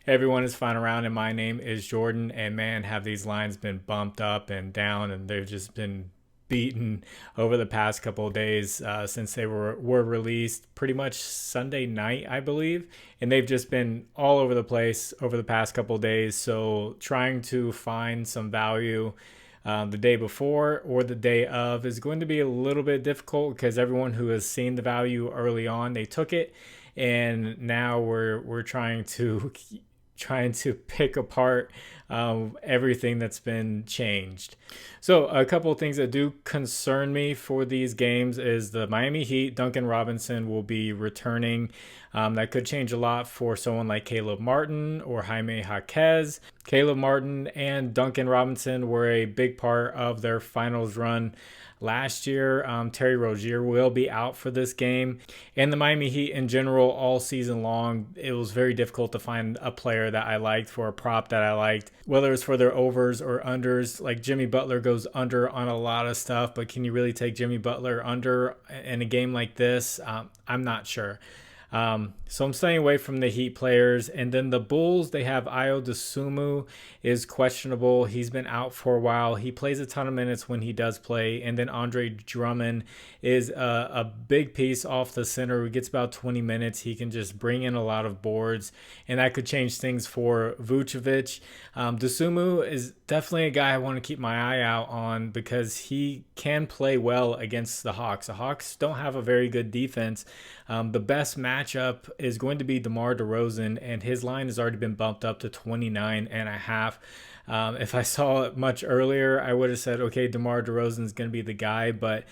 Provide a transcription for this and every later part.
Everyone is FinalRound, and my name is Jordan. And man, have these lines been bumped up and down, and they've just been beaten over the past couple of days since they were released pretty much Sunday night, I believe. And they've just been all over the place over the past couple of days. So trying to find some value the day before or the day of is going to be a little bit difficult because everyone who has seen the value early on, they took it, and now we're trying to pick apart everything that's been changed. So a couple of things that do concern me for these games is the Miami Heat. Duncan Robinson will be returning. That could change a lot for someone like Caleb Martin or Jaime Jaquez. Caleb Martin and Duncan Robinson were a big part of their finals run last year. Terry Rozier will be out for this game. And the Miami Heat in general, all season long, it was very difficult to find a player that I liked for a prop that I liked, whether it's for their overs or unders. Like Jimmy Butler goes under on a lot of stuff, but can you really take Jimmy Butler under in a game like this? I'm not sure. So I'm staying away from the Heat players. And then the Bulls, they have Ayo Dosunmu is questionable. He's been out for a while. He plays a ton of minutes when he does play. And then Andre Drummond is a big piece off the center who gets about 20 minutes. He can just bring in a lot of boards, and that could change things for Vucevic. Dosunmu is definitely a guy I want to keep my eye out on because he can play well against the Hawks. The Hawks don't have a very good defense. The best matchup is going to be DeMar DeRozan, and his line has already been bumped up to 29.5. If I saw it much earlier, I would have said, okay, DeMar DeRozan is going to be the guy, but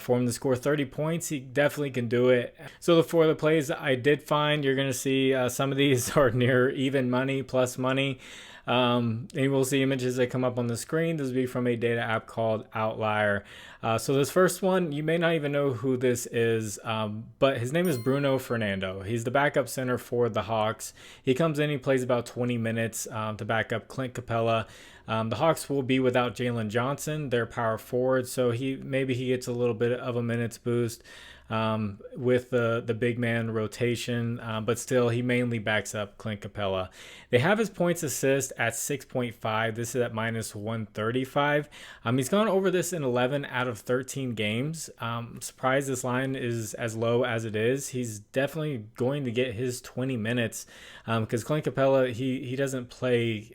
for him to score 30 points, he definitely can do it. So for the plays that I did find, you're going to see some of these are near even money, plus money. And we'll see images that come up on the screen. This will be from a data app called Outlier. So this first one, you may not even know who this is, but his name is Bruno Fernando. He's the backup center for the Hawks. He comes in, he plays about 20 minutes to back up Clint Capella. The Hawks will be without Jalen Johnson, their power forward, so maybe he gets a little bit of a minutes boost with the big man rotation, but still he mainly backs up Clint Capella. They have his points assist at 6.5. This is at minus 135. He's gone over this in 11 out of 13 games. I'm surprised this line is as low as it is. He's definitely going to get his 20 minutes because Clint Capella, he doesn't play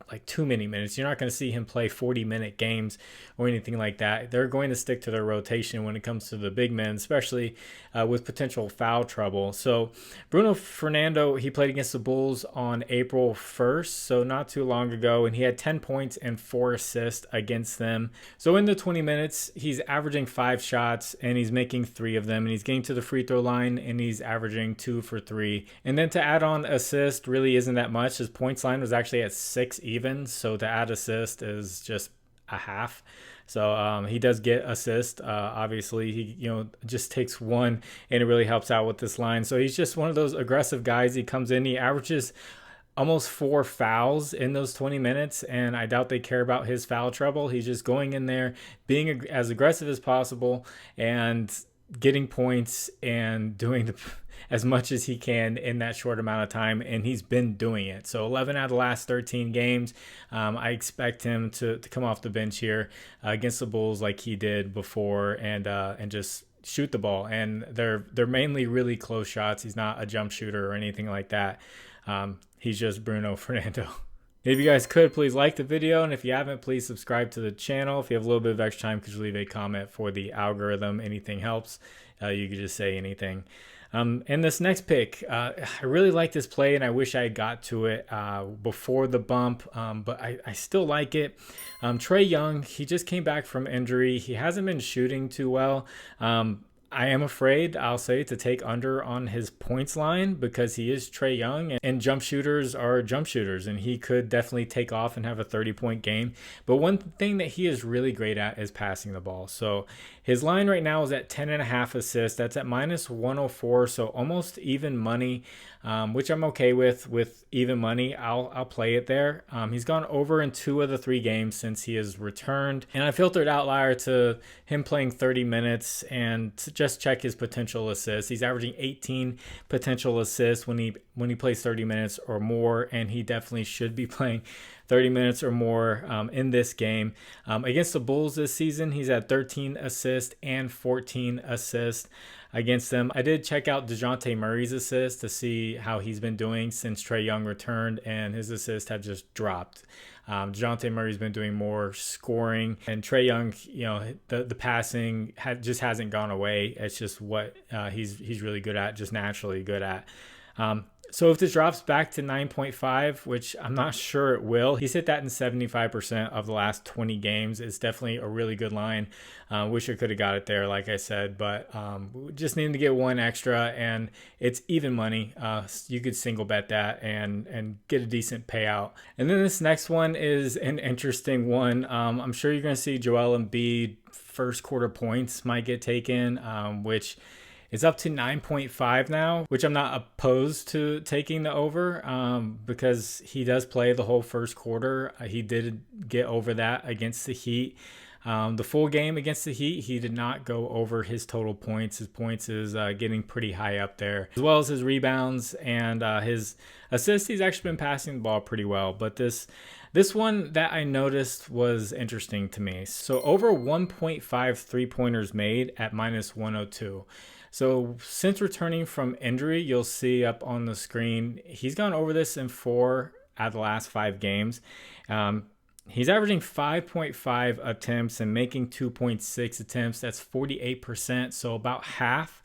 like too many minutes. You're not going to see him play 40-minute games or anything like that. They're going to stick to their rotation when it comes to the big men, especially with potential foul trouble. So Bruno Fernando, he played against the Bulls on April 1st, so not too long ago, and he had 10 points and 4 assists against them. So in the 20 minutes, he's averaging 5 shots, and he's making 3 of them, and he's getting to the free throw line, and he's averaging 2 for 3. And then to add on assist really isn't that much. His points line was actually at 6 even, so to add assist is just a half. So he does get assist. Obviously, he just takes one, and it really helps out with this line. So he's just one of those aggressive guys. He comes in, he averages almost 4 fouls in those 20 minutes, and I doubt they care about his foul trouble. He's just going in there, being as aggressive as possible, and getting points and doing as much as he can in that short amount of time, and he's been doing it. So 11 out of the last 13 games, I expect him to come off the bench here against the Bulls like he did before, and just shoot the ball. And they're mainly really close shots. He's not a jump shooter or anything like that. He's just Bruno Fernando. If you guys could, please like the video, and if you haven't, please subscribe to the channel. If you have a little bit of extra time, could you leave a comment for the algorithm? Anything helps. You could just say anything. And this next pick, I really like this play, and I wish I had got to it before the bump, but I still like it. Trey Young, he just came back from injury. He hasn't been shooting too well. I am afraid, I'll say, to take under on his points line because he is Trey Young, and jump shooters are jump shooters, and he could definitely take off and have a 30-point game. But one thing that he is really great at is passing the ball. So his line right now is at 10.5 assists. That's at minus 104, so almost even money, which I'm okay with even money. I'll play it there. He's gone over in 2 of the 3 games since he has returned, and I filtered Outlier to him playing 30 minutes, and just check his potential assists. He's averaging 18 potential assists when he plays 30 minutes or more, and he definitely should be playing 30 minutes or more in this game. Against the Bulls this season, he's at 13 assists and 14 assists against them. I did check out DeJounte Murray's assists to see how he's been doing since Trey Young returned, and his assists have just dropped. DeJounte Murray's been doing more scoring, and Trey Young, the passing just hasn't gone away. It's just what he's really good at, just naturally good at. So if this drops back to 9.5, which I'm not sure it will, he's hit that in 75% of the last 20 games. It's definitely a really good line. Wish I could have got it there, like I said, but we just need to get one extra, and it's even money. You could single bet that and get a decent payout. And then this next one is an interesting one. I'm sure you're going to see Joel Embiid first quarter points might get taken, which is up to 9.5 now, which I'm not opposed to taking the over because he does play the whole first quarter. He did get over that against the Heat. The full game against the Heat, he did not go over his total points. His points is getting pretty high up there, as well as his rebounds and his assists. He's actually been passing the ball pretty well, but this one that I noticed was interesting to me. So over 1.5 3-pointers made at minus 102. So since returning from injury, you'll see up on the screen, he's gone over this in 4 out of the last 5 games. He's averaging 5.5 attempts and making 2.6 attempts. That's 48%, so about half.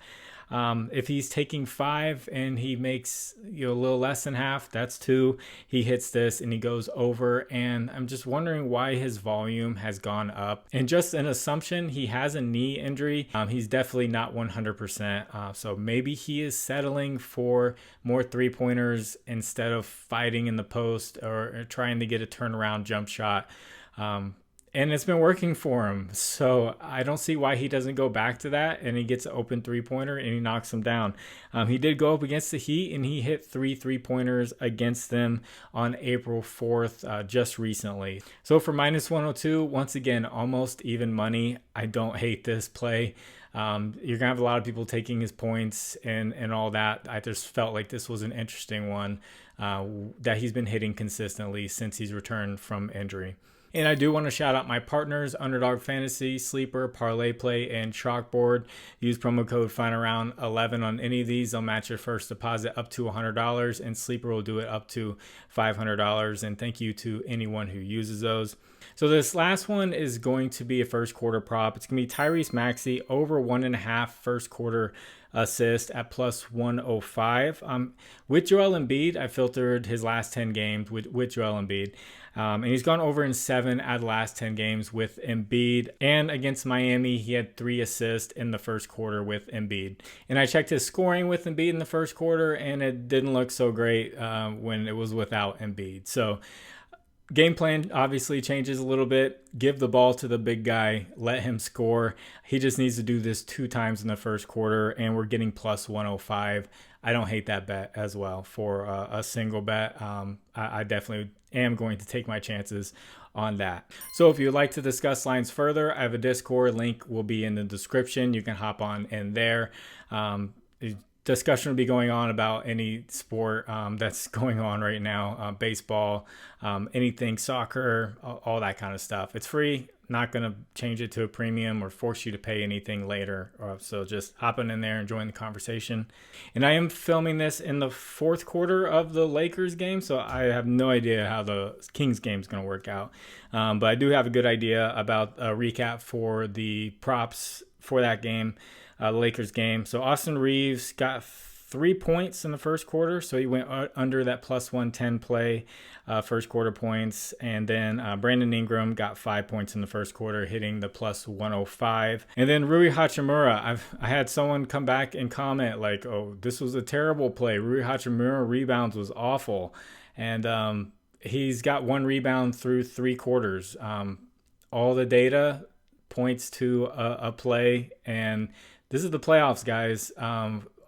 If he's taking 5 and he makes a little less than half, that's 2. He hits this and he goes over, and I'm just wondering why his volume has gone up. And just an assumption, he has a knee injury. He's definitely not 100%. So maybe he is settling for more 3-pointers instead of fighting in the post or trying to get a turnaround jump shot. And it's been working for him. So I don't see why he doesn't go back to that and he gets an open 3-pointer and he knocks him down. He did go up against the Heat and he hit 3 3-pointers against them on April 4th just recently. So for minus 102, once again, almost even money. I don't hate this play. You're going to have a lot of people taking his points and all that. I just felt like this was an interesting one that he's been hitting consistently since he's returned from injury. And I do want to shout out my partners, Underdog Fantasy, Sleeper, ParlayPlay, and ChalkBoard. Use promo code FinalRound11 on any of these. They'll match your first deposit up to $100, and Sleeper will do it up to $500. And thank you to anyone who uses those. So this last one is going to be a first quarter prop. It's going to be Tyrese Maxey over 1.5 first quarter assist at plus 105. With Joel Embiid, I filtered his last 10 games with Joel Embiid. And he's gone over in 7 out of the last 10 games with Embiid. And against Miami, he had 3 assists in the first quarter with Embiid. And I checked his scoring with Embiid in the first quarter, and it didn't look so great when it was without Embiid. So game plan obviously changes a little bit. Give the ball to the big guy. Let him score. He just needs to do this 2 times in the first quarter, and we're getting plus 105. I don't hate that bet as well for a single bet. I definitely am going to take my chances on that. So if you'd like to discuss lines further, I have a Discord. Link will be in the description. You can hop on in there. Discussion will be going on about any sport that's going on right now, baseball, anything, soccer, all that kind of stuff. It's free. Not going to change it to a premium or force you to pay anything later. So just hopping in there and join the conversation. And I am filming this in the 4th quarter of the Lakers game, so I have no idea how the Kings game is going to work out. But I do have a good idea about a recap for the props for that game. The Lakers game. So Austin Reeves got 3 points in the first quarter. So he went under that plus 110 play, first quarter points. And then Brandon Ingram got 5 points in the first quarter, hitting the plus 105. And then Rui Hachimura, I had someone come back and comment like, oh, this was a terrible play. Rui Hachimura rebounds was awful. And he's got 1 rebound through 3 quarters. All the data points to a play, and this is the playoffs, guys.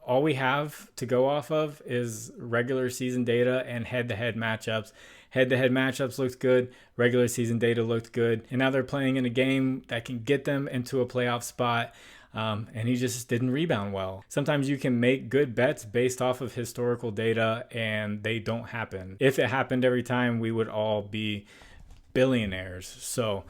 All we have to go off of is regular season data and head-to-head matchups. Head-to-head matchups looked good. Regular season data looked good. And now they're playing in a game that can get them into a playoff spot. and he just didn't rebound well. Sometimes you can make good bets based off of historical data and they don't happen. If it happened every time, we would all be billionaires. So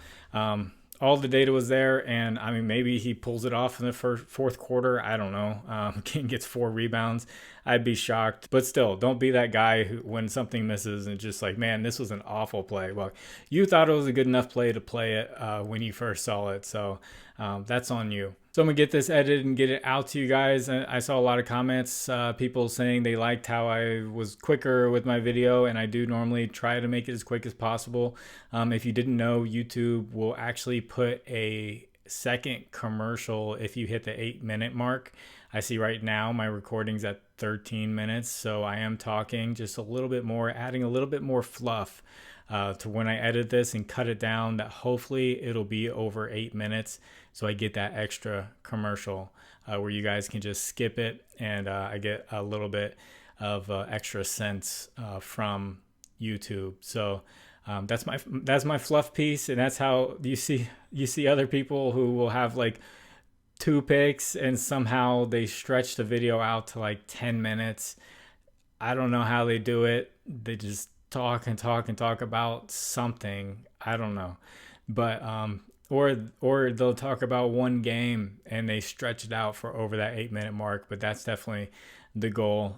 all the data was there, and I mean, maybe he pulls it off in the fourth quarter. I don't know. King gets 4 rebounds. I'd be shocked, but still, don't be that guy who, when something misses, and just like, man, this was an awful play. Well, you thought it was a good enough play to play it when you first saw it, so that's on you. So I'm gonna get this edited and get it out to you guys. I saw a lot of comments, people saying they liked how I was quicker with my video, and I do normally try to make it as quick as possible. If you didn't know, YouTube will actually put a second commercial if you hit the 8-minute mark. I see right now my recording's at 13 minutes, so I am talking just a little bit more, adding a little bit more fluff to when I edit this and cut it down, that hopefully it'll be over 8 minutes, so I get that extra commercial where you guys can just skip it, and I get a little bit of extra cents from YouTube. So that's my fluff piece, and that's how you see other people who will have like 2 picks and somehow they stretch the video out to like 10 minutes. I don't know how they do it. They just talk and talk and talk about something. I don't know. But or they'll talk about one game and they stretch it out for over that 8-minute mark, but that's definitely the goal.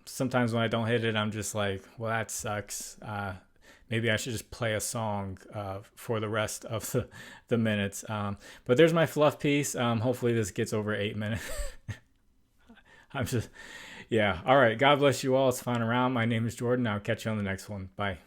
Sometimes when I don't hit it, I'm just like, well, that sucks. Maybe I should just play a song for the rest of the minutes. But there's my fluff piece. Hopefully this gets over 8 minutes. Yeah. All right. God bless you all. It's FinalRound. My name is Jordan. I'll catch you on the next one. Bye.